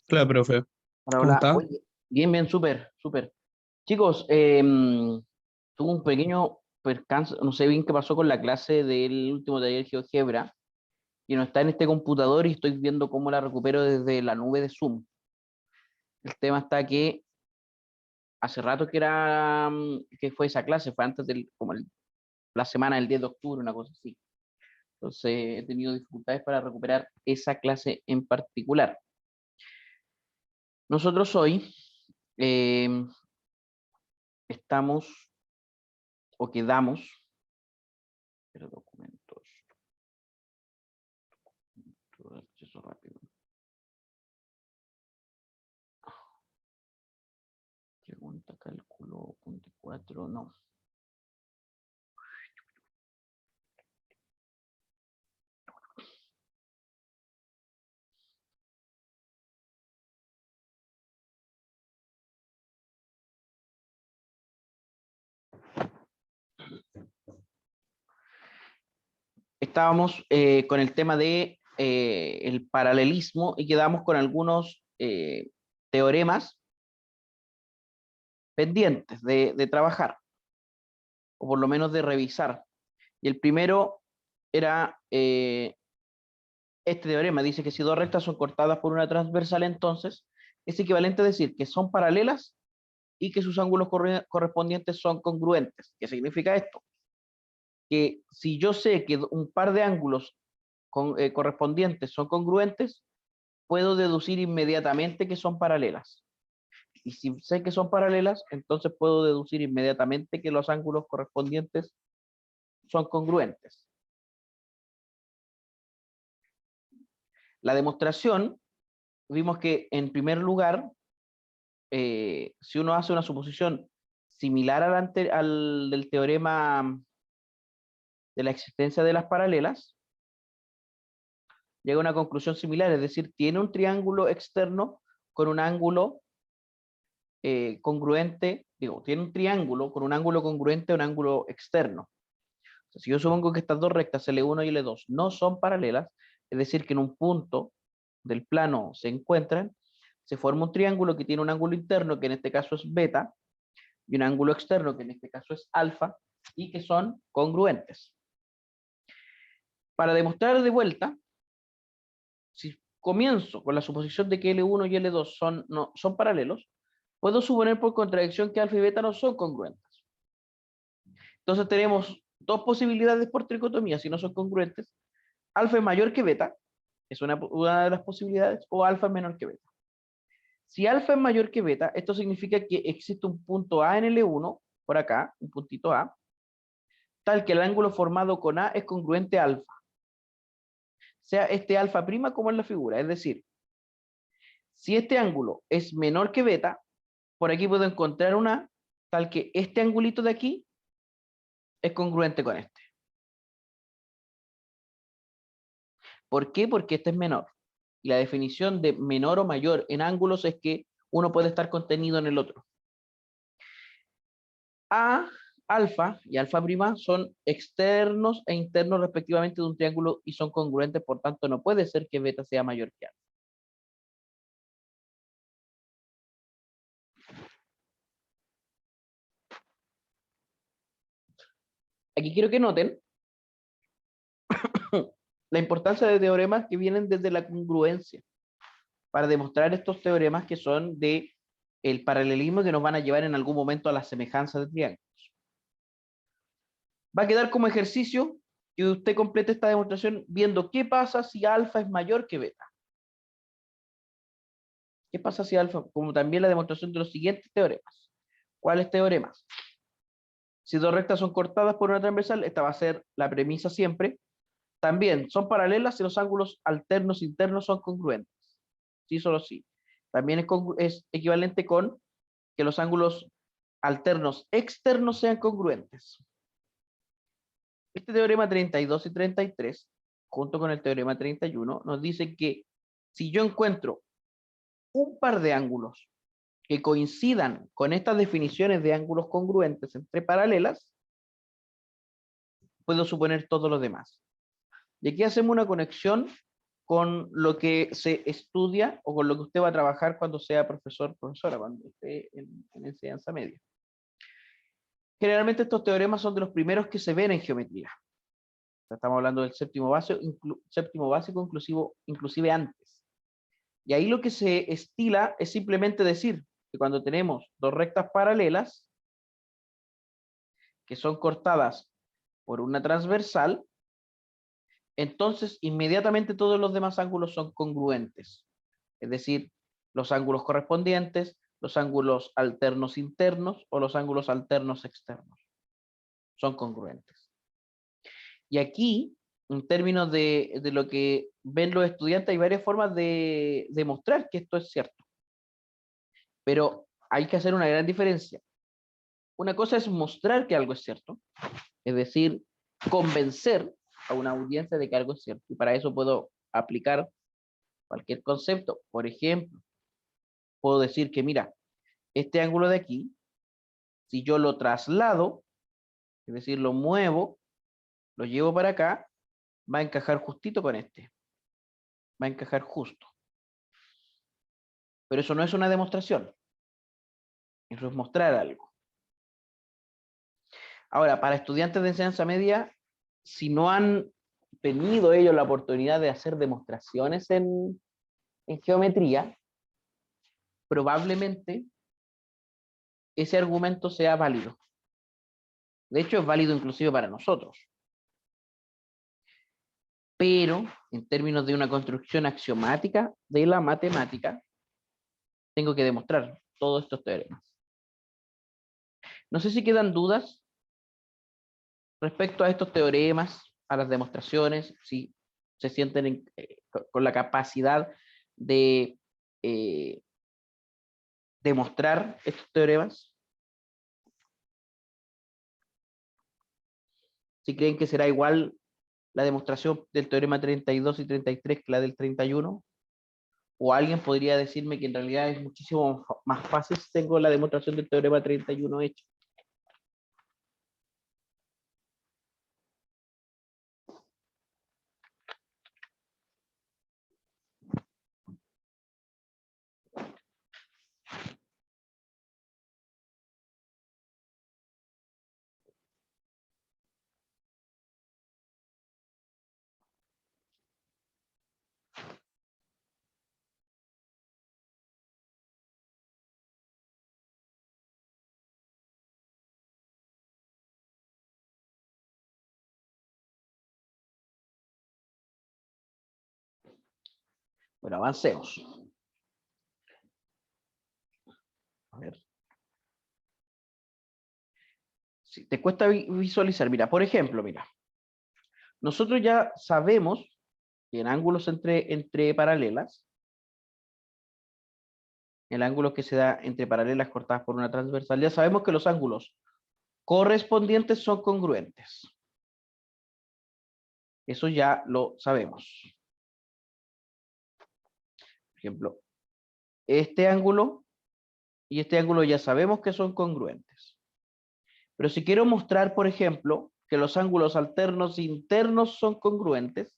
Claro, profe. Hola, ¿Cómo hola. está? Oye, bien, bien, súper, súper. Chicos, tuve un pequeño percance, no sé bien qué pasó con la clase del último taller de GeoGebra, y no está en este computador y estoy viendo cómo la recupero desde la nube de Zoom. El tema está que hace rato que fue esa clase, fue antes la semana del 10 de octubre, una cosa así. Entonces he tenido dificultades para recuperar esa clase en particular. Nosotros hoy em, estamos o quedamos, pero documentos, todo acceso rápido. Pregunta, cálculo, punto 4, no. Estábamos con el tema de el paralelismo y quedamos con algunos teoremas pendientes de trabajar, o por lo menos de revisar. Y el primero era este teorema, dice que si dos rectas son cortadas por una transversal, entonces es equivalente a decir que son paralelas y que sus ángulos correspondientes son congruentes. ¿Qué significa esto? Que si yo sé que un par de ángulos correspondientes son congruentes, puedo deducir inmediatamente que son paralelas. Y si sé que son paralelas, entonces puedo deducir inmediatamente que los ángulos correspondientes son congruentes. La demostración, vimos que en primer lugar, si uno hace una suposición similar al del teorema de la existencia de las paralelas, llega a una conclusión similar, es decir, tiene un triángulo externo con un ángulo congruente, digo, tiene un triángulo con un ángulo congruente a un ángulo externo. O sea, si yo supongo que estas dos rectas, L1 y L2, no son paralelas, es decir, que en un punto del plano se encuentran, se forma un triángulo que tiene un ángulo interno, que en este caso es beta, y un ángulo externo, que en este caso es alfa, y que son congruentes. Para demostrar de vuelta, si comienzo con la suposición de que L1 y L2 no, son paralelos, puedo suponer por contradicción que alfa y beta no son congruentes. Entonces tenemos dos posibilidades por tricotomía, si no son congruentes. Alfa es mayor que beta, es una de las posibilidades, o alfa es menor que beta. Si alfa es mayor que beta, esto significa que existe un punto A en L1, por acá, un puntito A, tal que el ángulo formado con A es congruente a alfa. Sea este alfa prima como en la figura, es decir, si este ángulo es menor que beta, por aquí puedo encontrar una tal que este angulito de aquí es congruente con este. ¿Por qué? Porque este es menor. Y la definición de menor o mayor en ángulos es que uno puede estar contenido en el otro. A, alfa y alfa prima son externos e internos respectivamente de un triángulo y son congruentes, por tanto no puede ser que beta sea mayor que alfa. Aquí quiero que noten la importancia de teoremas que vienen desde la congruencia para demostrar estos teoremas que son de el paralelismo que nos van a llevar en algún momento a la semejanza de triángulos. Va a quedar como ejercicio que usted complete esta demostración viendo qué pasa si alfa es mayor que beta. ¿Qué pasa si alfa? Como también la demostración de los siguientes teoremas. ¿Cuáles teoremas? Si dos rectas son cortadas por una transversal, esta va a ser la premisa siempre. También son paralelas si los ángulos alternos internos son congruentes. Sí, solo sí. También es equivalente con que los ángulos alternos externos sean congruentes. Este teorema 32 y 33, junto con el teorema 31, nos dice que si yo encuentro un par de ángulos que coincidan con estas definiciones de ángulos congruentes entre paralelas, puedo suponer todos los demás. Y aquí hacemos una conexión con lo que se estudia o con lo que usted va a trabajar cuando sea profesor, profesora, cuando esté en enseñanza media. Generalmente estos teoremas son de los primeros que se ven en geometría. Estamos hablando del séptimo básico inclusive antes. Y ahí lo que se estila es simplemente decir que cuando tenemos dos rectas paralelas que son cortadas por una transversal, entonces inmediatamente todos los demás ángulos son congruentes. Es decir, los ángulos correspondientes, los ángulos alternos internos o los ángulos alternos externos son congruentes. Y aquí, en términos de lo que ven los estudiantes, hay varias formas de demostrar que esto es cierto. Pero hay que hacer una gran diferencia. Una cosa es mostrar que algo es cierto, es decir, convencer a una audiencia de que algo es cierto. Y para eso puedo aplicar cualquier concepto. Por ejemplo, puedo decir que, mira, este ángulo de aquí, si yo lo traslado, es decir, lo muevo, lo llevo para acá, va a encajar justito con este. Va a encajar justo. Pero eso no es una demostración. Eso es mostrar algo. Ahora, para estudiantes de enseñanza media, si no han tenido ellos la oportunidad de hacer demostraciones en geometría, probablemente ese argumento sea válido. De hecho, es válido inclusive para nosotros. Pero, en términos de una construcción axiomática de la matemática, tengo que demostrar todos estos teoremas. No sé si quedan dudas respecto a estos teoremas, a las demostraciones, si se sienten con la capacidad de demostrar estos teoremas. Si creen que será igual la demostración del teorema 32 y 33 que la del 31, o alguien podría decirme que en realidad es muchísimo más fácil si tengo la demostración del teorema 31 hecha. Bueno, avancemos. A ver. Si te cuesta visualizar, mira, por ejemplo, mira, nosotros ya sabemos que en ángulos entre paralelas, el ángulo que se da entre paralelas cortadas por una transversal, ya sabemos que los ángulos correspondientes son congruentes. Eso ya lo sabemos. Por ejemplo, este ángulo y este ángulo ya sabemos que son congruentes. Pero si quiero mostrar, por ejemplo, que los ángulos alternos internos son congruentes,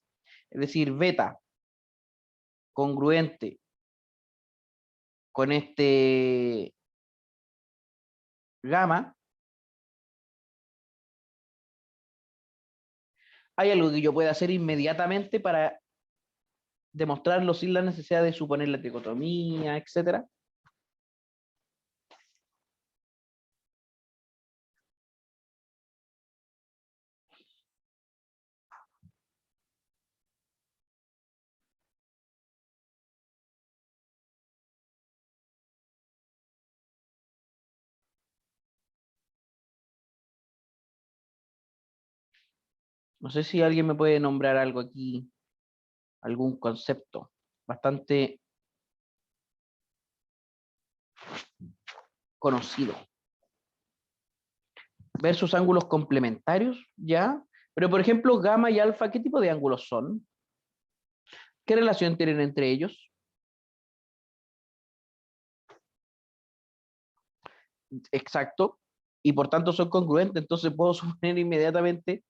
es decir, beta congruente con este gamma, hay algo que yo pueda hacer inmediatamente para demostrarlo sin la necesidad de suponer la tricotomía, etcétera. No sé si alguien me puede nombrar algo aquí, algún concepto bastante conocido. Versus ángulos complementarios, ¿ya? Pero, por ejemplo, gamma y alfa, ¿qué tipo de ángulos son? ¿Qué relación tienen entre ellos? Exacto. Y por tanto son congruentes, entonces puedo suponer inmediatamente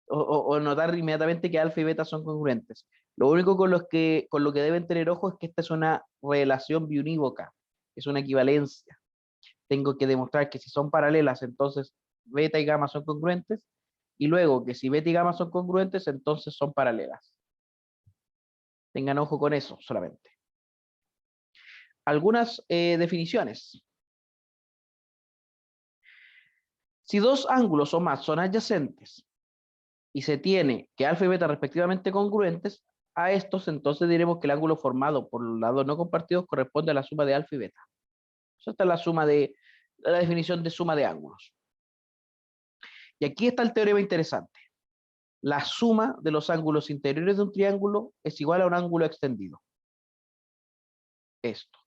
o notar inmediatamente que alfa y beta son congruentes. Lo único con lo que deben tener ojo es que esta es una relación biunívoca, es una equivalencia. Tengo que demostrar que si son paralelas, entonces beta y gamma son congruentes, y luego que si beta y gamma son congruentes, entonces son paralelas. Tengan ojo con eso solamente. Algunas definiciones. Si dos ángulos o más son adyacentes y se tiene que alfa y beta respectivamente congruentes, a estos entonces diremos que el ángulo formado por los lados no compartidos corresponde a la suma de alfa y beta. Eso está la definición de suma de ángulos. Y aquí está el teorema interesante. La suma de los ángulos interiores de un triángulo es igual a un ángulo extendido. Esto.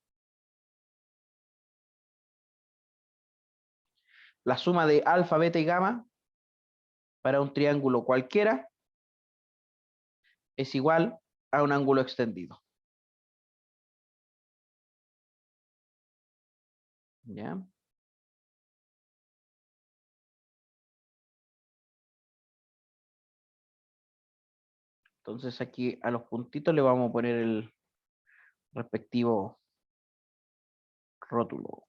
La suma de alfa, beta y gamma para un triángulo cualquiera es igual a un ángulo extendido. ¿Ya? Entonces aquí a los puntitos le vamos a poner el respectivo rótulo.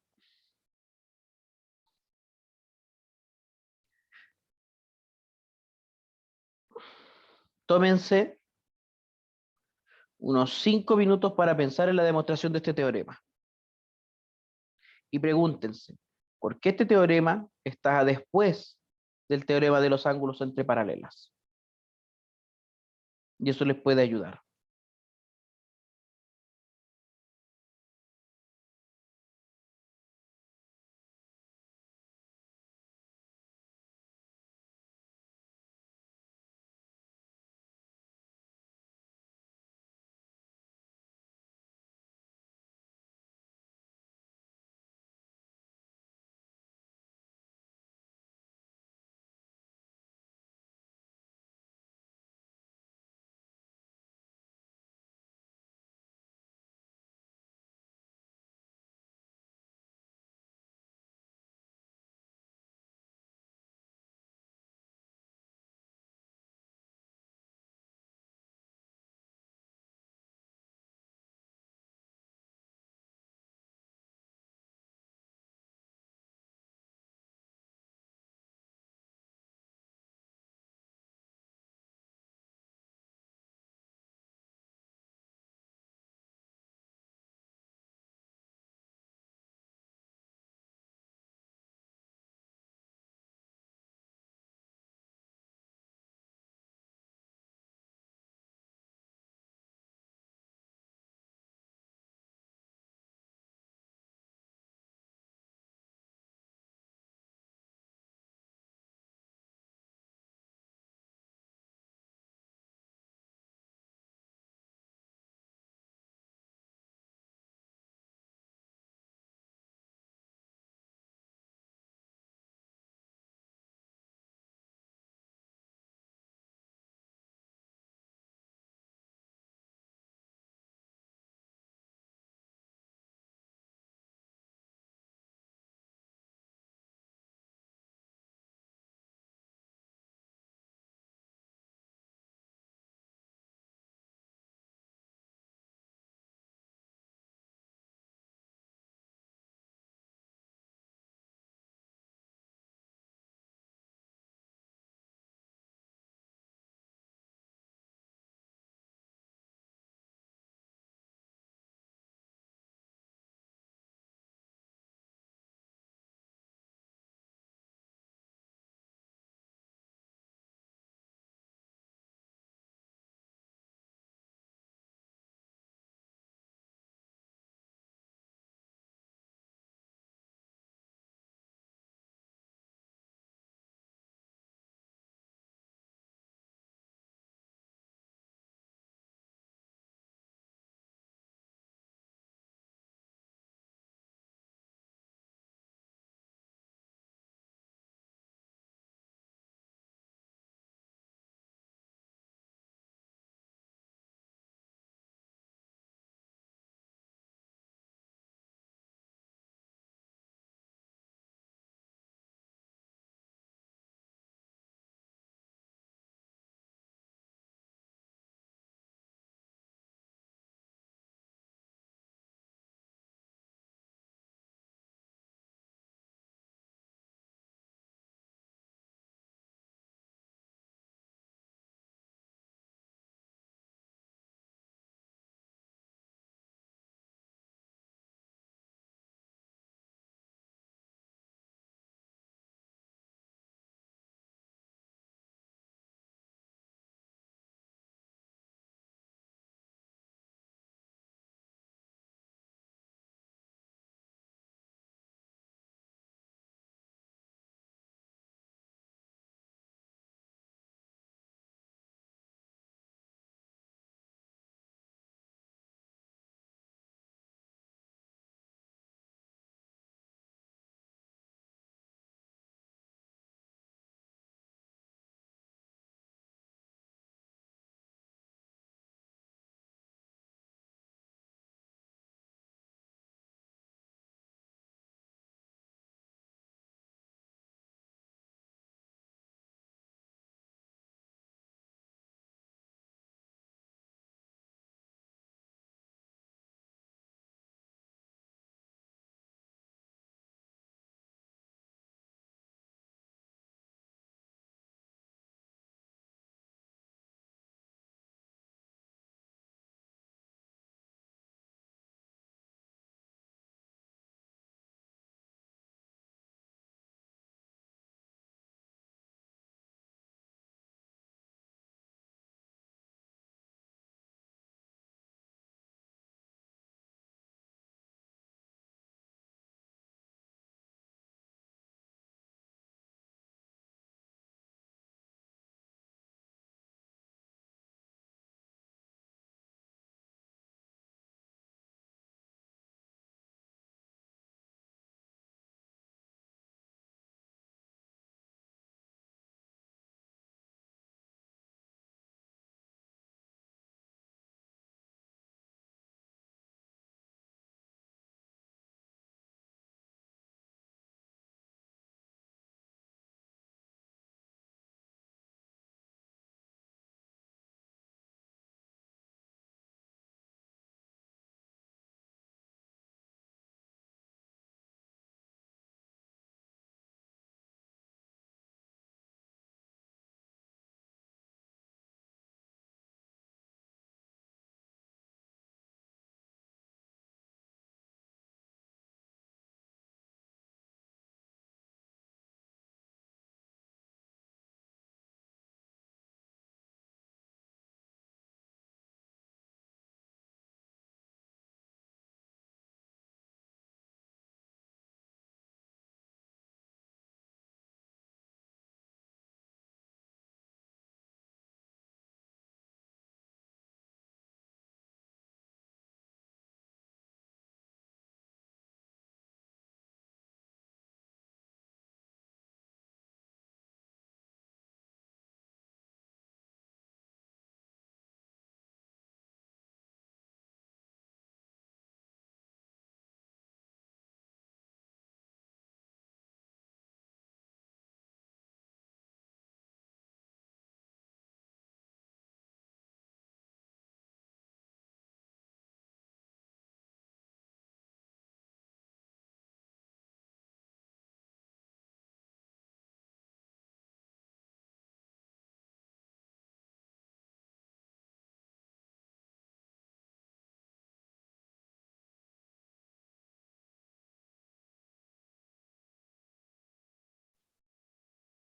Tómense unos 5 minutos para pensar en la demostración de este teorema. Y pregúntense, ¿por qué este teorema está después del teorema de los ángulos entre paralelas? Y eso les puede ayudar.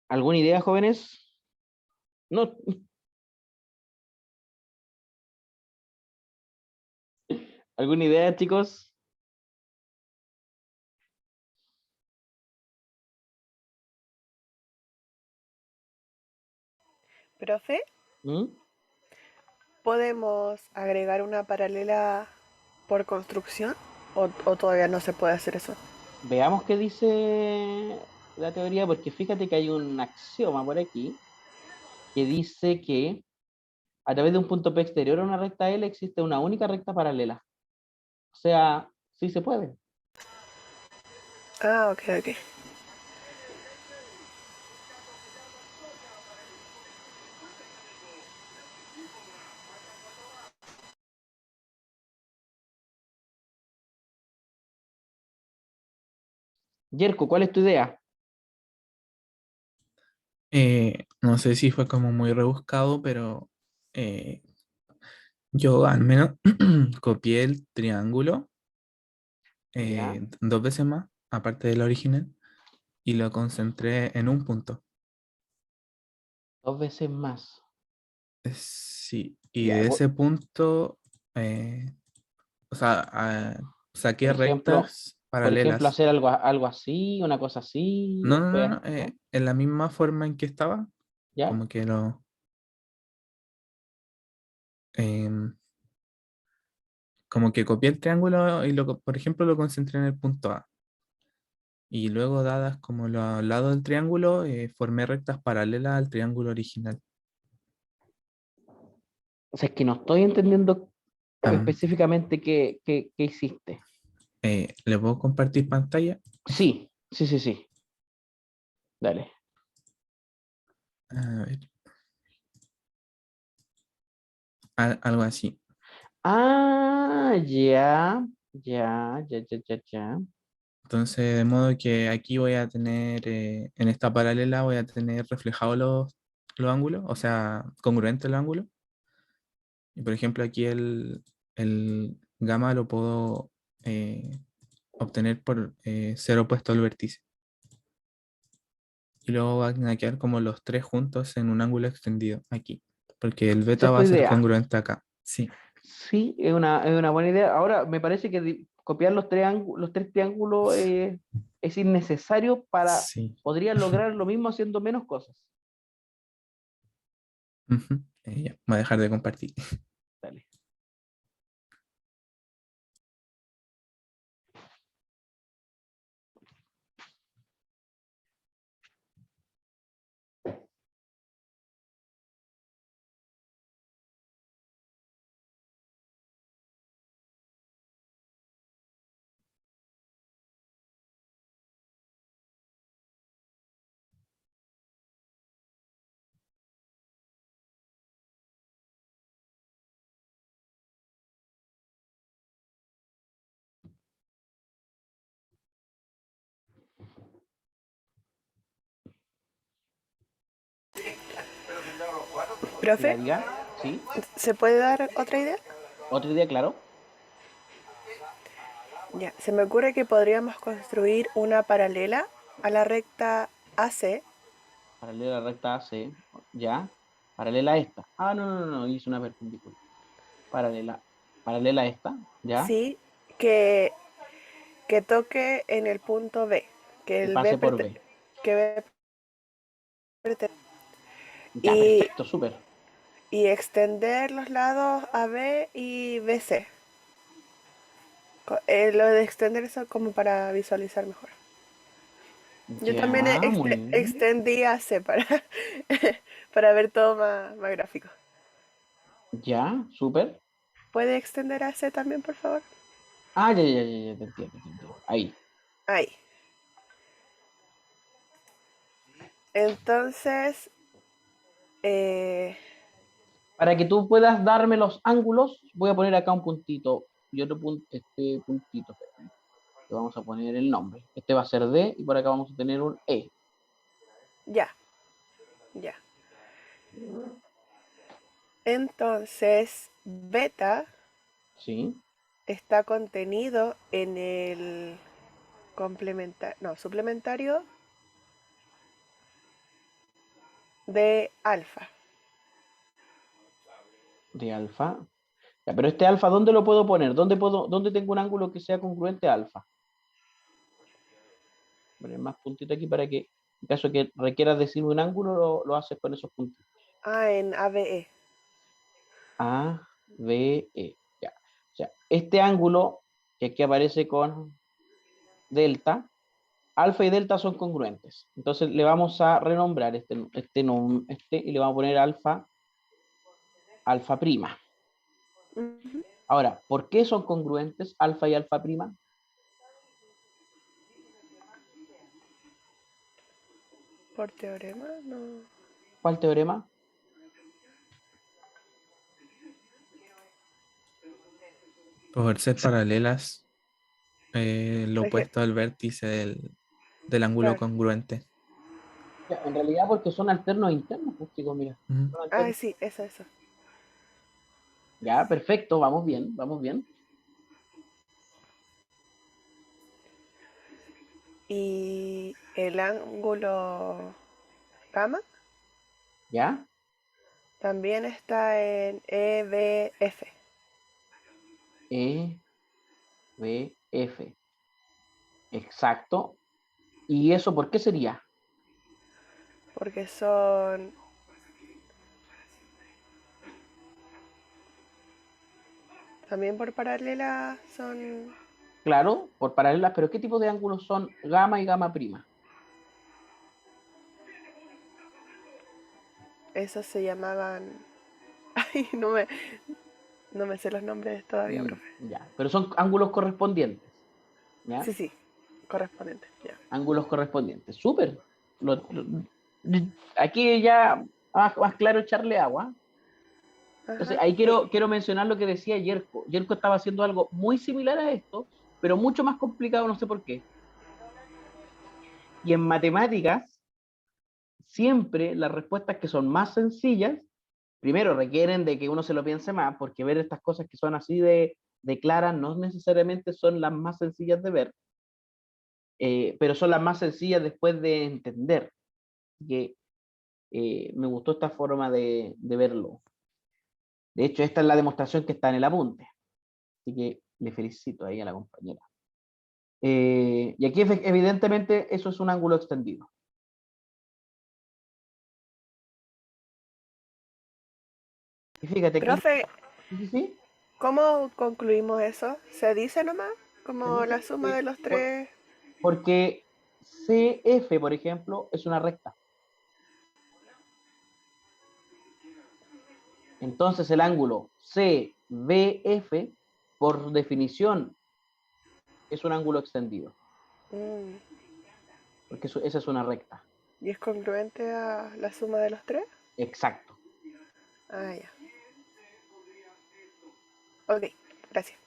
¿Alguna idea, jóvenes? No. ¿Alguna idea, chicos? Profe, ¿Mm? ¿podemos agregar una paralela por construcción? ¿O todavía no se puede hacer eso? Veamos qué dice la teoría, porque fíjate que hay un axioma por aquí que dice que a través de un punto P exterior a una recta L existe una única recta paralela. O sea, sí se puede. Ah, ok, ok. Yerko, ¿cuál es tu idea? No sé si fue como muy rebuscado, pero eh, yo al menos copié el triángulo ¿Ya? dos veces más, aparte del original, y lo concentré en un punto. Dos veces más. Sí, y Ya, de ese punto, o sea, por saqué ejemplo, rectas paralelas. hacer algo así, una cosa así, No, no, no, después, no, ¿no? en la misma forma en que estaba, ¿Ya? como que em, como que copié el triángulo y por ejemplo, lo concentré en el punto A. Y luego, dadas como los lados del triángulo, formé rectas paralelas al triángulo original. O sea, es que no estoy entendiendo Am, específicamente qué hiciste. ¿Le puedo compartir pantalla? Sí, sí, sí, sí. Dale. A ver, algo así. Ah, ya, ya, ya, ya, ya, ya. Entonces, de modo que aquí voy a tener, en esta paralela voy a tener reflejados los ángulos, o sea, congruente el ángulo. Y por ejemplo, aquí el gamma lo puedo obtener por ser opuesto al vértice. Y luego van a quedar como los tres juntos en un ángulo extendido aquí, porque el Esa beta es va tu a ser idea. congruente acá. Sí. Sí, es una buena idea. Ahora, me parece que copiar los tres triángulos es innecesario para, Sí. podrían lograr lo mismo haciendo menos cosas. Ujú. Ya, voy a dejar de compartir. Dale. Profe, Diga, diga. Sí. ¿se puede dar otra idea? Otra idea, claro. Ya, se me ocurre que podríamos construir una paralela a la recta AC, Paralela a la recta AC. Ya. Paralela a esta. Ah, no, no, no, no. Hice una perpendicular. Paralela. Paralela a esta. Ya. sí, que, que toque en el punto B, que Que el pase B, por B. que B Ya, y, perfecto, súper. y extender los lados AB y BC. Lo de extender eso como para visualizar mejor. Yo también Ya, muy bien. extendí AC para, para ver todo más gráfico. Ya, súper. ¿Puede extender AC también, por favor? Ah, ya, ya, ya, ya, te entiendo, te entiendo. Ahí. Ahí. Entonces, eh, Para que tú puedas darme los ángulos, voy a poner acá un puntito y otro punto, este puntito, espérame, le vamos a poner el nombre. Este va a ser D y por acá vamos a tener un E. ya, ya. Entonces, beta ¿Sí? está contenido en el suplementario de alfa. De alfa. Ya, pero este alfa, ¿dónde lo puedo poner? ¿Dónde tengo un ángulo que sea congruente a alfa? Poner más puntito aquí para que, en caso que requieras decir un ángulo, lo haces con esos puntitos. Ah, en ABE. A, B, E. Ya. O sea, este ángulo que aquí aparece con delta, alfa y delta son congruentes. Entonces le vamos a renombrar este y le vamos a poner alfa, alfa prima. Ujú. Ahora, ¿por qué son congruentes alfa y alfa prima? Por teorema, no. ¿Cuál teorema? Por ser paralelas, lo Es que, opuesto al vértice del ángulo claro. congruente. Ya, en realidad porque son alternos internos, pues chicos, mira. Ujú. Son Ah, alternos. sí, eso. Ya, perfecto, vamos bien, vamos bien. Y el ángulo gamma ¿Ya? también está en EBF, E, B, F. Exacto. ¿Y eso por qué sería? porque son también por paralela, son, Claro, por paralelas, pero ¿qué tipo de ángulos son gamma y gamma prima? esos se llamaban, ay, no me sé los nombres todavía, profe. Ya, pero son ángulos correspondientes. ¿Ya? Sí, correspondiente, ya. Ángulos correspondientes. Súper. Aquí ya más claro echarle agua. Entonces, Ajá, ahí sí. quiero mencionar lo que decía Yerko. Yerko estaba haciendo algo muy similar a esto, pero mucho más complicado, no sé por qué. Y en matemáticas, siempre las respuestas que son más sencillas, primero requieren de que uno se lo piense más, porque ver estas cosas que son así de claras no necesariamente son las más sencillas de ver, pero son las más sencillas después de entender. Así que me gustó esta forma de verlo. De hecho, esta es la demostración que está en el apunte. Así que le felicito ahí a la compañera. Y aquí evidentemente eso es un ángulo extendido. Y fíjate aquí, Profe, sí, sí, sí, ¿cómo concluimos eso? ¿Se dice nomás? se Como la dice suma de los tres. porque CF, por ejemplo, es una recta. Entonces el ángulo CBF, por definición, es un ángulo extendido, Mm, porque esa es una recta. ¿Y es congruente a la suma de los tres? Exacto. Ah, ya. Ok, gracias.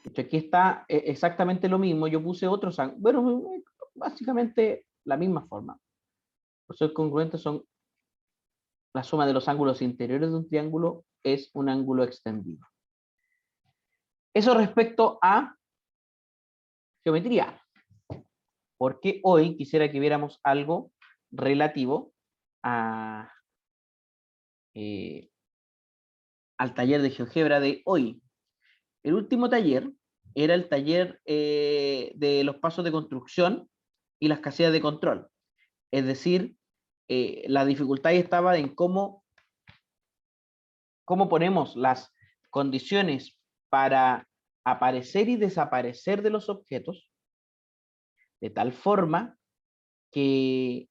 De hecho, aquí está exactamente lo mismo. Yo puse otros ángulos. Bueno, básicamente la misma forma. Los congruentes son la suma de los ángulos interiores de un triángulo es un ángulo extendido. Eso respecto a geometría. Porque hoy quisiera que viéramos algo relativo a, eh, al taller de GeoGebra de hoy. El último taller era el taller de los pasos de construcción y las casillas de control. Es decir, la dificultad estaba en cómo ponemos las condiciones para aparecer y desaparecer de los objetos de tal forma que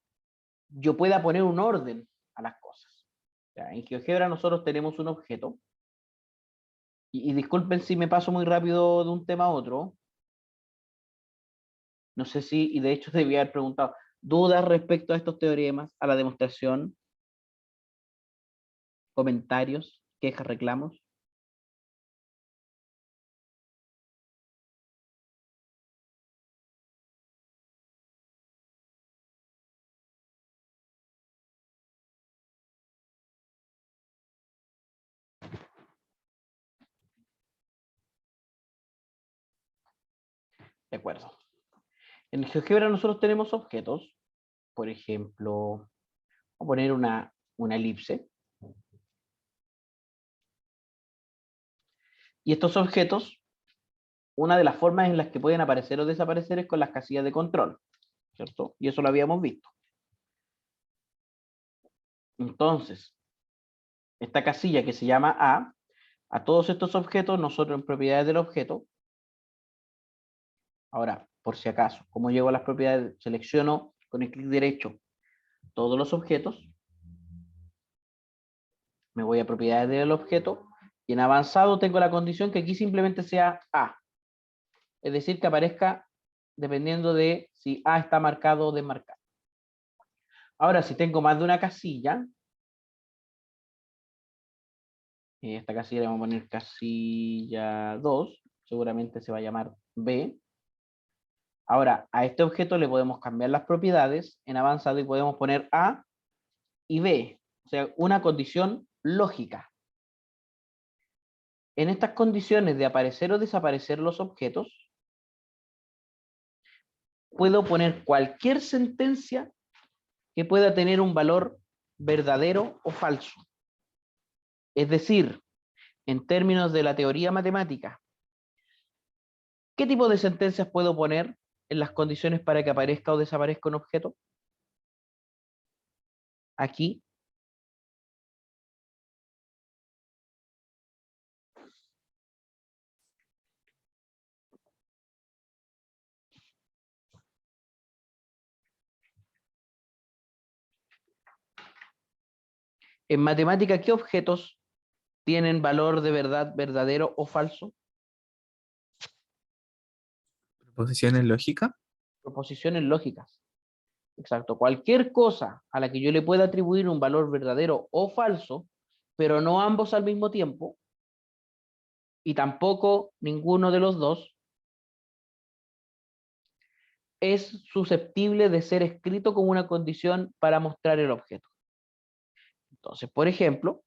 yo pueda poner un orden a las cosas. Ya, en GeoGebra nosotros tenemos un objeto, y disculpen si me paso muy rápido de un tema a otro, no sé si, y de hecho debía haber preguntado, dudas respecto a estos teoremas, a la demostración, comentarios, quejas, reclamos. De acuerdo. En GeoGebra nosotros tenemos objetos, por ejemplo, voy a poner una elipse. Y estos objetos, una de las formas en las que pueden aparecer o desaparecer es con las casillas de control, ¿cierto? Y eso lo habíamos visto. Entonces, esta casilla que se llama a todos estos objetos, nosotros en propiedades del objeto, ahora, por si acaso, ¿cómo llego a las propiedades? Selecciono con el clic derecho todos los objetos, me voy a propiedades del objeto, y en avanzado tengo la condición que aquí simplemente sea A. Es decir, que aparezca dependiendo de si A está marcado o desmarcado. Ahora, si tengo más de una casilla, esta casilla le vamos a poner casilla 2, seguramente se va a llamar B. Ahora, a este objeto le podemos cambiar las propiedades en avanzado y podemos poner A y B, o sea, una condición lógica. En estas condiciones de aparecer o desaparecer los objetos, puedo poner cualquier sentencia que pueda tener un valor verdadero o falso. Es decir, en términos de la teoría matemática, ¿qué tipo de sentencias puedo poner en las condiciones para que aparezca o desaparezca un objeto? Aquí. En matemática, ¿qué objetos tienen valor de verdad, verdadero o falso? Proposiciones lógicas. Proposiciones lógicas. Exacto. Cualquier cosa a la que yo le pueda atribuir un valor verdadero o falso, pero no ambos al mismo tiempo, y tampoco ninguno de los dos, es susceptible de ser escrito como una condición para mostrar el objeto. Entonces, por ejemplo,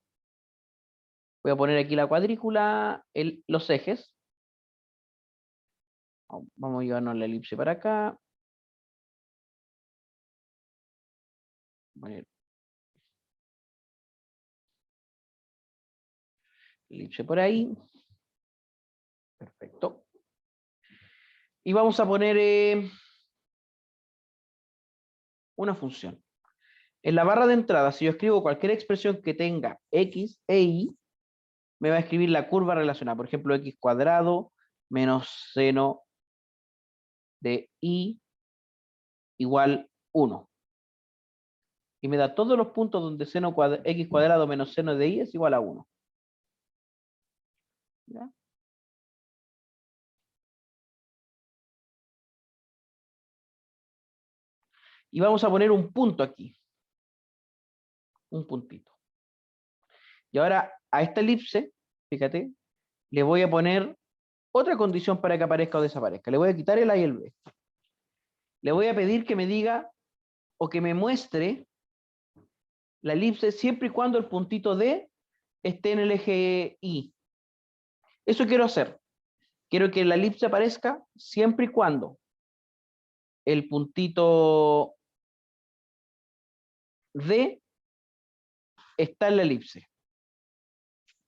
voy a poner aquí la cuadrícula, los ejes. Vamos a llevarnos la elipse para acá. Poner elipse por ahí. Perfecto. Y vamos a poner una función. En la barra de entrada, si yo escribo cualquier expresión que tenga x e y, me va a escribir la curva relacionada. Por ejemplo, x cuadrado menos seno de y igual 1. Y me da todos los puntos donde x cuadrado menos seno de y es igual a 1. ¿Ya? Y vamos a poner un punto aquí. Un puntito. Y ahora a esta elipse, fíjate, le voy a poner otra condición para que aparezca o desaparezca. Le voy a quitar el A y el B. Le voy a pedir que me diga o que me muestre la elipse siempre y cuando el puntito D esté en el eje Y. Eso quiero hacer. Quiero que la elipse aparezca siempre y cuando el puntito D está en la elipse.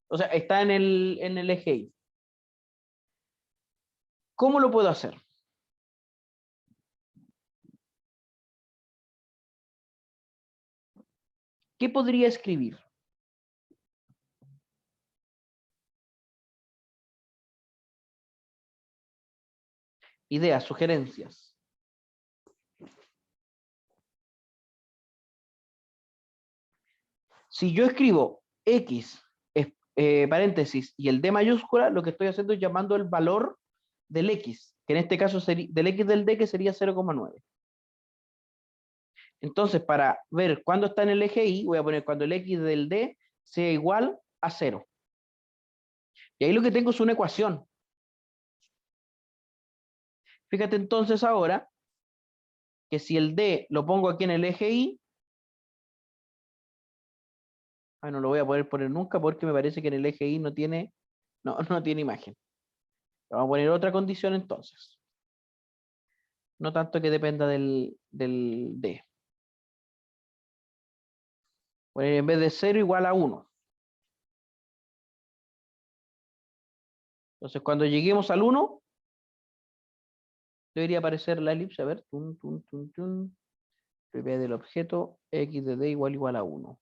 O sea, está en el eje Y. ¿Cómo lo puedo hacer? ¿Qué podría escribir? Ideas, sugerencias. Si yo escribo X, paréntesis, y el D mayúscula, lo que estoy haciendo es llamando el valor del X, que en este caso sería del X del D, que sería 0,9. Entonces, para ver cuándo está en el eje Y, voy a poner cuando el X del D sea igual a 0. Y ahí lo que tengo es una ecuación. Fíjate entonces ahora que si el D lo pongo aquí en el eje Y, no lo voy a poder poner nunca porque me parece que en el eje Y no tiene imagen. Vamos a poner otra condición entonces. No tanto que dependa del D. Poner en vez de 0 igual a 1. Entonces, cuando lleguemos al 1, debería aparecer la elipse. A ver, propiedad del objeto, x de d igual a 1.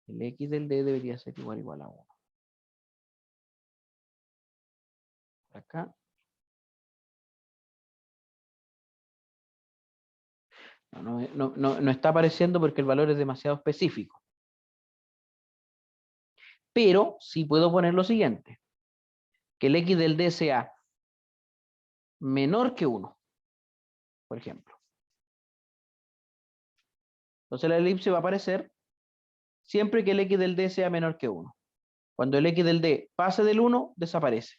El x del d debería ser igual a 1. Acá. No está apareciendo porque el valor es demasiado específico. Pero sí puedo poner lo siguiente. Que el x del d sea menor que 1, por ejemplo. Entonces la elipse va a aparecer siempre que el x del d sea menor que 1. Cuando el x del d pase del 1, desaparece.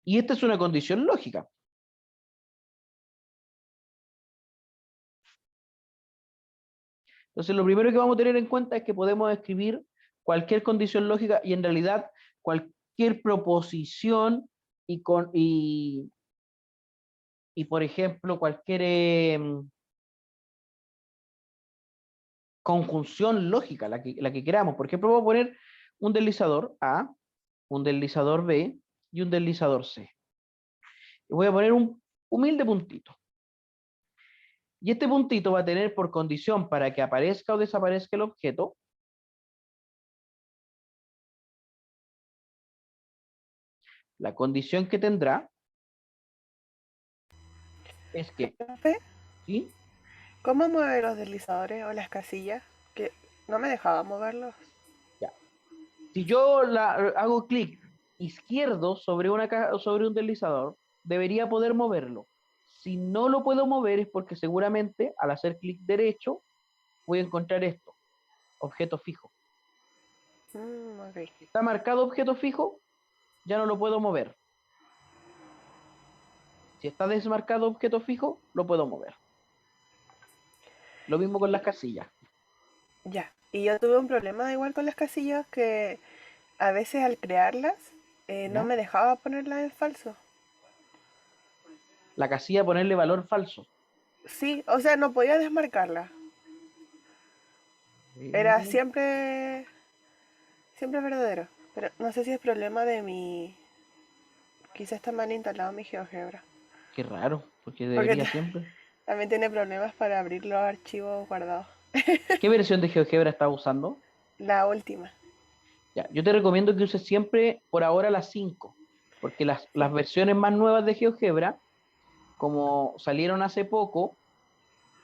Y esta es una condición lógica. Entonces lo primero que vamos a tener en cuenta es que podemos escribir cualquier condición lógica y en realidad cualquier proposición y por ejemplo cualquier conjunción lógica, la que queramos. Por ejemplo, vamos a poner un deslizador A, un deslizador B y un deslizador C. Y voy a poner un humilde puntito. Y este puntito va a tener por condición para que aparezca o desaparezca el objeto la condición que tendrá es que Profe, ¿sí? ¿cómo mueve los deslizadores o las casillas? Que no me dejaba moverlos. Ya. Si yo hago clic izquierdo sobre un deslizador, debería poder moverlo. Si no lo puedo mover es porque seguramente al hacer clic derecho voy a encontrar esto, objeto fijo. Ok. Si está marcado objeto fijo, ya no lo puedo mover. Si está desmarcado objeto fijo, lo puedo mover. Lo mismo con las casillas. Ya. Y yo tuve un problema igual con las casillas que a veces al crearlas no ¿Ya? me dejaba ponerlas en falso. La casilla ponerle valor falso. Sí, o sea, no podía desmarcarla. Era siempre verdadero. Pero no sé si es problema de mi... Quizás está mal instalado mi GeoGebra. Qué raro, porque Porque debería siempre. también tiene problemas para abrir los archivos guardados. ¿Qué versión de GeoGebra estás usando? La última. Ya, yo te recomiendo que uses siempre por ahora las 5, porque las Sí. versiones más nuevas de GeoGebra, como salieron hace poco,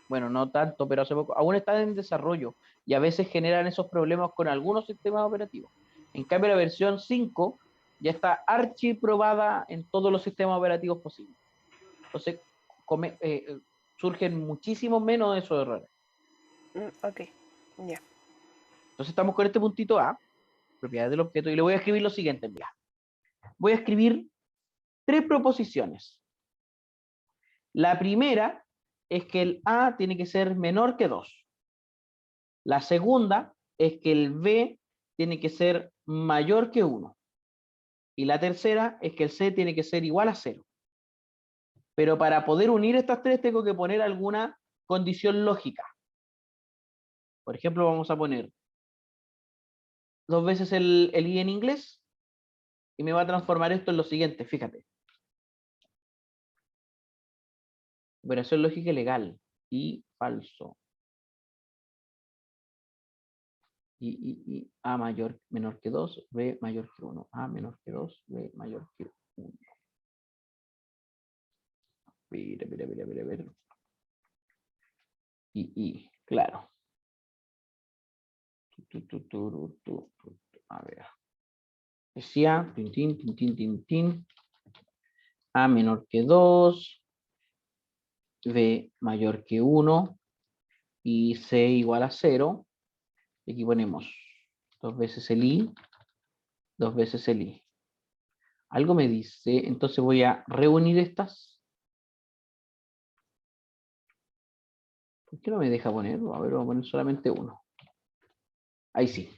bueno, no tanto, pero hace poco, aún están en desarrollo y a veces generan esos problemas con algunos sistemas operativos. En cambio, la versión 5 ya está archiprobada en todos los sistemas operativos posibles. Entonces, surgen muchísimo menos de esos errores. Ok, ya. Entonces, estamos con este puntito A, propiedades del objeto, y le voy a escribir lo siguiente. Mira, voy a escribir 3 proposiciones. La primera es que el A tiene que ser menor que 2. La segunda es que el B tiene que ser mayor que 1. Y la tercera es que el C tiene que ser igual a 0. Pero para poder unir estas 3 tengo que poner alguna condición lógica. Por ejemplo, vamos a poner 2 veces el I en inglés y me va a transformar esto en lo siguiente, fíjate. Operación lógica legal y falso. Y A menor que 2, B mayor que 1. A menor que 2, B mayor que 1. Mira. Y, claro. A ver. Decía, tin. A menor que 2, B mayor que 1 y C igual a 0. Y aquí ponemos 2 veces el I, 2 veces el I. Algo me dice, entonces voy a reunir estas. ¿Por qué no me deja ponerlo? A ver, vamos a poner solamente uno. Ahí sí.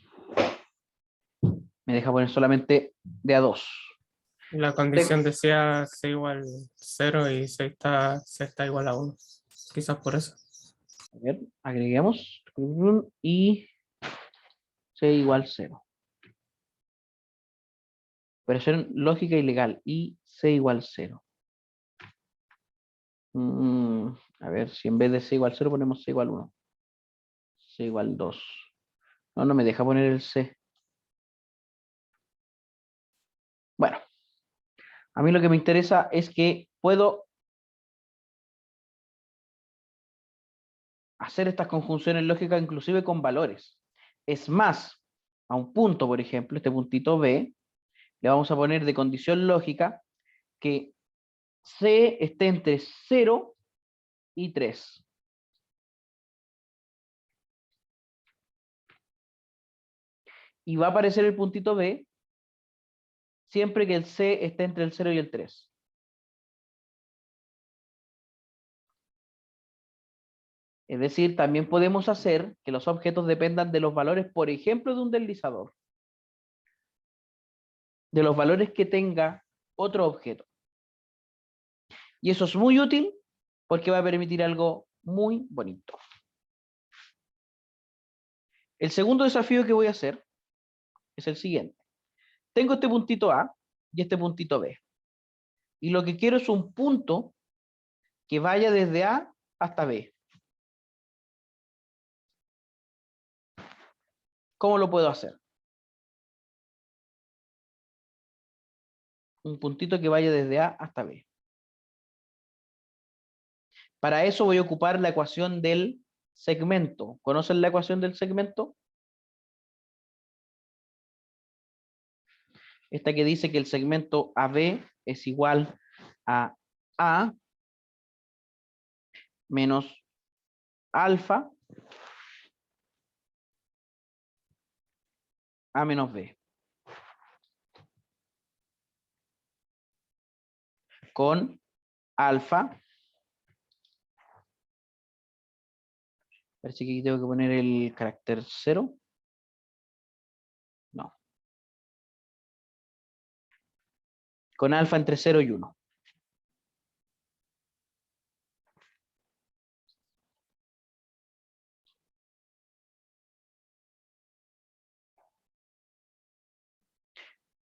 Me deja poner solamente de a 2. La condición decía C igual 0 y C está igual a 1. Quizás por eso. A ver, agreguemos y C igual 0. Operación lógica y legal y C igual 0. A ver, si en vez de C igual 0 ponemos C igual 1. C igual 2. No, no me deja poner el C. Bueno, a mí lo que me interesa es que puedo hacer estas conjunciones lógicas inclusive con valores. Es más, a un punto, por ejemplo, este puntito B, le vamos a poner de condición lógica que C esté entre 0 y 3. Y va a aparecer el puntito B siempre que el C esté entre el 0 y el 3. Es decir, también podemos hacer que los objetos dependan de los valores, por ejemplo, de un deslizador. De los valores que tenga otro objeto. Y eso es muy útil porque va a permitir algo muy bonito. El segundo desafío que voy a hacer es el siguiente. Tengo este puntito A y este puntito B. Y lo que quiero es un punto que vaya desde A hasta B. ¿Cómo lo puedo hacer? Un puntito que vaya desde A hasta B. Para eso voy a ocupar la ecuación del segmento. ¿Conocen la ecuación del segmento? Esta que dice que el segmento AB es igual a A menos alfa A menos B. Con alfa. Parece que aquí tengo que poner el carácter 0. No. Con alfa entre 0 y 1.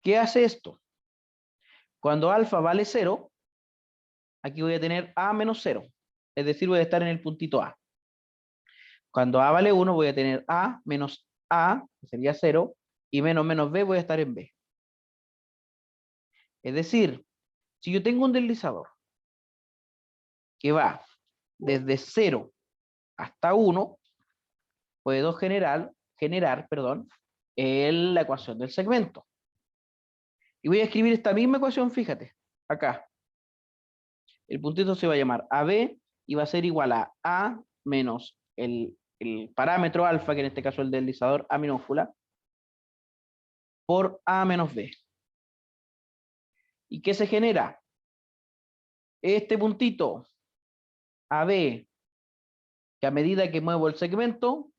¿Qué hace esto? Cuando alfa vale 0, aquí voy a tener A menos 0. Es decir, voy a estar en el puntito A. Cuando A vale 1, voy a tener A menos A, que sería 0, y menos menos B voy a estar en B. Es decir, si yo tengo un deslizador que va desde 0 hasta 1, puedo generar la ecuación del segmento. Y voy a escribir esta misma ecuación, fíjate, acá. El puntito se va a llamar AB y va a ser igual a A menos el parámetro alfa, que en este caso es el deslizador A minúscula, por A menos B. ¿Y qué se genera? Este puntito AB, que a medida que muevo el segmento,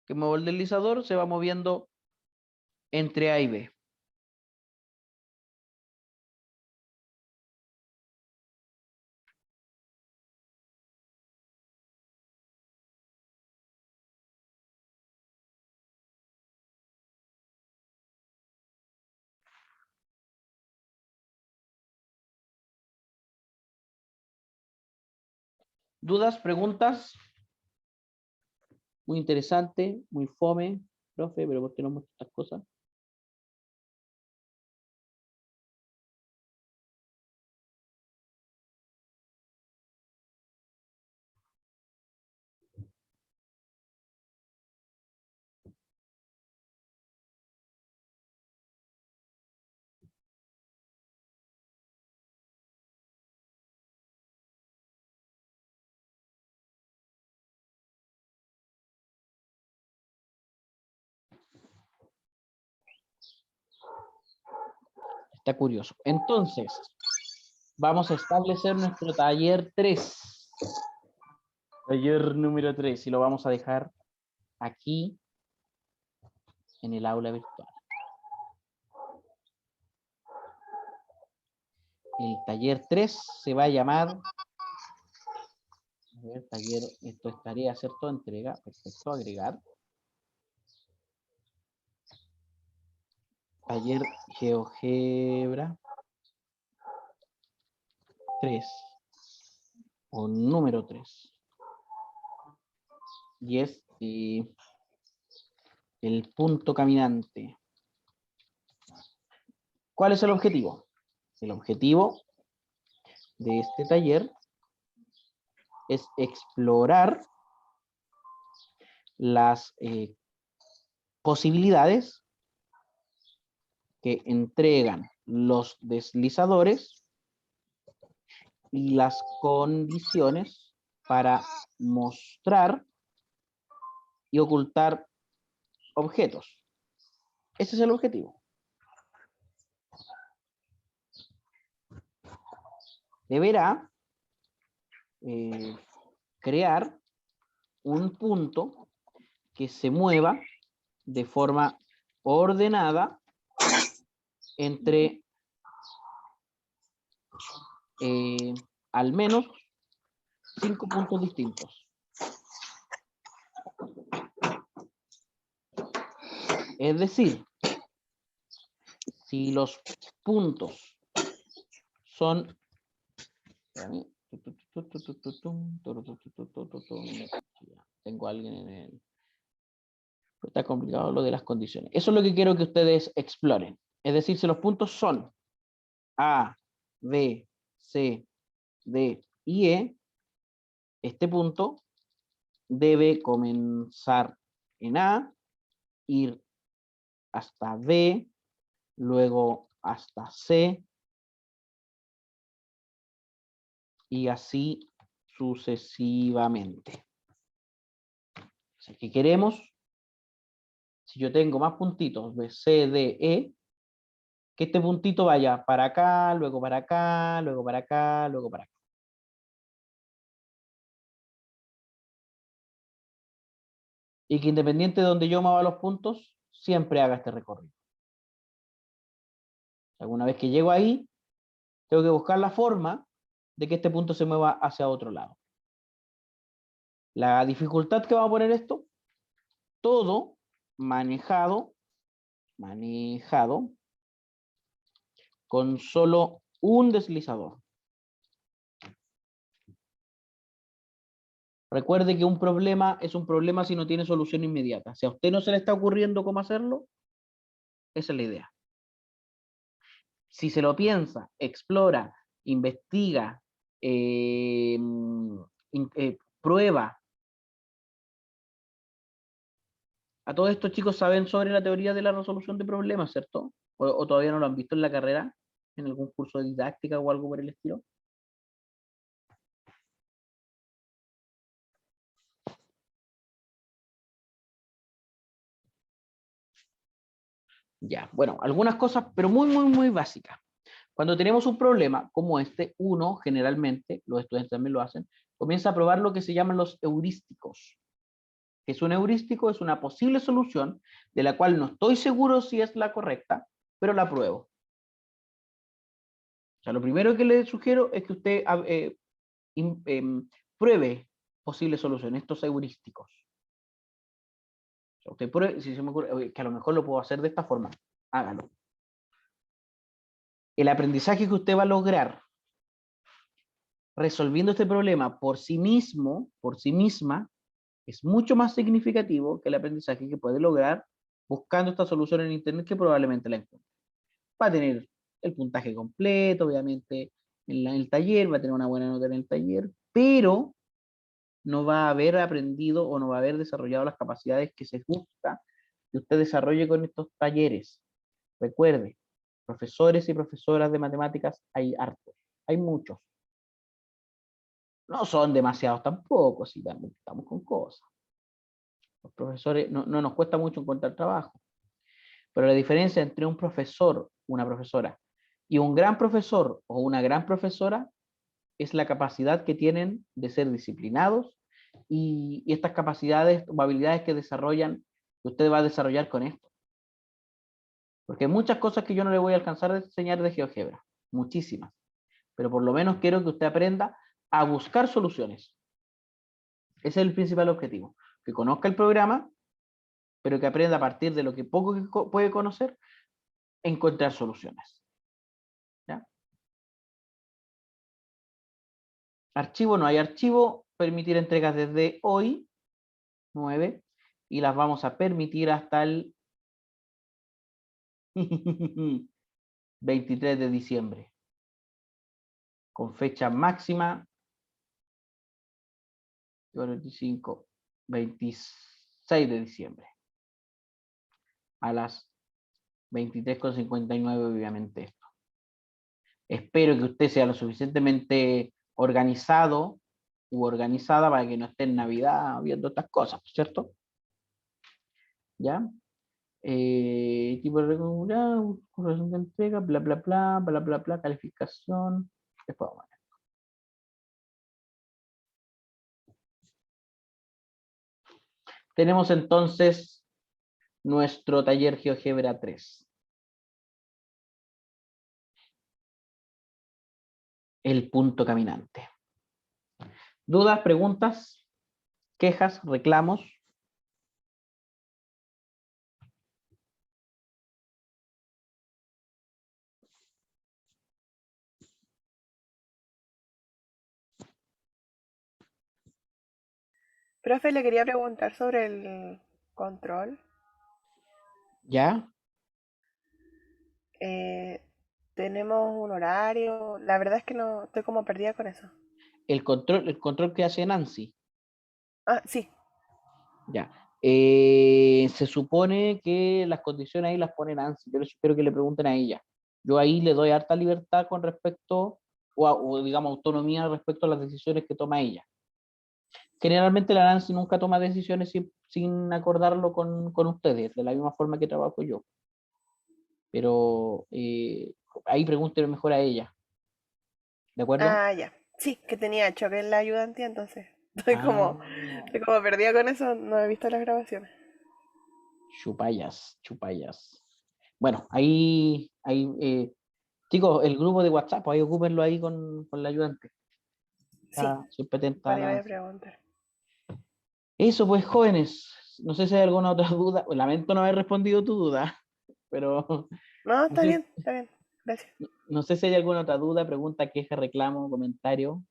que muevo el deslizador, se va moviendo entre A y B. ¿Dudas? ¿Preguntas? Muy interesante, muy fome, profe, pero ¿por qué no muestra estas cosas? Está curioso. Entonces, vamos a establecer nuestro taller 3. Taller número 3. Y lo vamos a dejar aquí en el aula virtual. El taller 3 se va a llamar... A ver, taller, esto es tarea, ¿cierto? Entrega, perfecto, agregar. Taller GeoGebra 3 o número 3. Y es el punto caminante. ¿Cuál es el objetivo? El objetivo de este taller es explorar las posibilidades que entregan los deslizadores y las condiciones para mostrar y ocultar objetos. Ese es el objetivo. Deberá crear un punto que se mueva de forma ordenada entre al menos 5 puntos distintos. Es decir, si los puntos son... Tengo a alguien en el... Está complicado lo de las condiciones. Eso es lo que quiero que ustedes exploren. Es decir, si los puntos son A, B, C, D y E, este punto debe comenzar en A, ir hasta B, luego hasta C, y así sucesivamente. Así que queremos, si yo tengo más puntitos de C, D, E, que este puntito vaya para acá, luego para acá, luego para acá, luego para acá. Y que independiente de donde yo mueva los puntos, siempre haga este recorrido. Alguna vez que llego ahí, tengo que buscar la forma de que este punto se mueva hacia otro lado. La dificultad que va a poner esto, todo manejado con solo un deslizador. Recuerde que un problema es un problema si no tiene solución inmediata. Si a usted no se le está ocurriendo cómo hacerlo, esa es la idea. Si se lo piensa, explora, investiga, prueba. A todos estos chicos saben sobre la teoría de la resolución de problemas, ¿cierto? O todavía no lo han visto en la carrera, en algún curso de didáctica o algo por el estilo. Ya, bueno, algunas cosas, pero muy básicas. Cuando tenemos un problema como este, uno generalmente, los estudiantes también lo hacen, comienza a probar lo que se llaman los heurísticos. ¿Qué es un heurístico? Es una posible solución de la cual no estoy seguro si es la correcta, pero la pruebo. O sea, lo primero que le sugiero es que usted pruebe posibles soluciones, estos heurísticos. O sea, usted pruebe, si se me ocurre que a lo mejor lo puedo hacer de esta forma, hágalo. El aprendizaje que usted va a lograr resolviendo este problema por sí mismo, por sí misma, es mucho más significativo que el aprendizaje que puede lograr buscando esta solución en internet, que probablemente la encuentre. Va a tener el puntaje completo, obviamente, en el taller, va a tener una buena nota en el taller, pero no va a haber aprendido o no va a haber desarrollado las capacidades que se busca que usted desarrolle con estos talleres. Recuerde, profesores y profesoras de matemáticas hay hartos, hay muchos. No son demasiados tampoco, si también estamos con cosas. Los profesores, no nos cuesta mucho encontrar trabajo. Pero la diferencia entre un profesor, una profesora, y un gran profesor o una gran profesora es la capacidad que tienen de ser disciplinados y estas capacidades o habilidades que desarrollan, que usted va a desarrollar con esto. Porque hay muchas cosas que yo no le voy a alcanzar a enseñar de GeoGebra, muchísimas. Pero por lo menos quiero que usted aprenda a buscar soluciones. Ese es el principal objetivo. Que conozca el programa, pero que aprenda a partir de lo que poco que puede conocer, encontrar soluciones. ¿Ya? Archivo, no hay archivo, permitir entregas desde hoy, 9, y las vamos a permitir hasta el 23 de diciembre, con fecha máxima 25, 26 de diciembre, a las 23:59, obviamente esto. Espero que usted sea lo suficientemente organizado u organizada para que no esté en Navidad viendo estas cosas, ¿cierto? ¿Ya? Tipo de regular, corrección de entrega, bla, bla, bla, bla, bla, bla, calificación. Después vamos a ver. Tenemos entonces nuestro taller GeoGebra 3. El punto caminante. ¿Dudas, preguntas, quejas, reclamos? Profe, le quería preguntar sobre el control. ¿Ya? Tenemos un horario. La verdad es que no estoy como perdida con eso. El control que hace Nancy. Ah, sí. Ya. Se supone que las condiciones ahí las pone Nancy, pero espero que le pregunten a ella. Yo ahí le doy harta libertad con respecto, o digamos autonomía respecto a las decisiones que toma ella. Generalmente la Nancy nunca toma decisiones sin acordarlo con ustedes, de la misma forma que trabajo yo. Pero ahí pregúntenle mejor a ella. ¿De acuerdo? Ah, ya. Sí, que tenía choque en la ayudantía, entonces. Estoy Ah, como perdida con eso, no he visto las grabaciones. chupallas, chupallas. Bueno, ahí chicos, el grupo de WhatsApp, ahí ocúpenlo ahí con la ayudante. Sí, Siempre atenta a vale, voy a Nancy. preguntar. Eso pues, jóvenes. No sé si hay alguna otra duda. Lamento no haber respondido tu duda, pero No, no sé, está bien. Gracias. no sé si hay alguna otra duda, pregunta, queja, reclamo, comentario.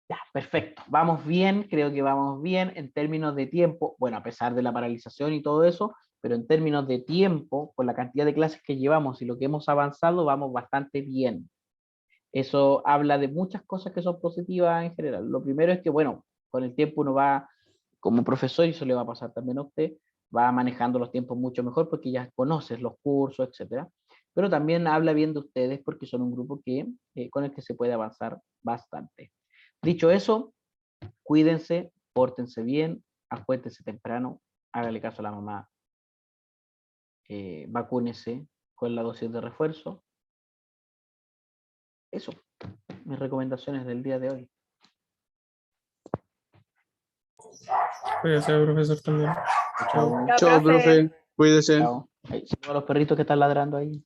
Ya, perfecto. Vamos bien, creo que vamos bien en términos de tiempo. Bueno, a pesar de la paralización y todo eso, pero en términos de tiempo, con la cantidad de clases que llevamos y lo que hemos avanzado, vamos bastante bien. Eso habla de muchas cosas que son positivas en general. Lo primero es que, bueno, con el tiempo uno va, como profesor, y eso le va a pasar también a usted, va manejando los tiempos mucho mejor porque ya conoces los cursos, etcétera. Pero también habla bien de ustedes porque son un grupo con el que se puede avanzar bastante. Dicho eso, cuídense, pórtense bien, acuéstense temprano, hágale caso a la mamá, vacúnese con la dosis de refuerzo. Eso, mis recomendaciones del día de hoy. Cuídese, profesor, también. Chao. Chao, Chao, profe. profe. Cuídese. Chao. Ahí, saludos a los perritos que están ladrando ahí.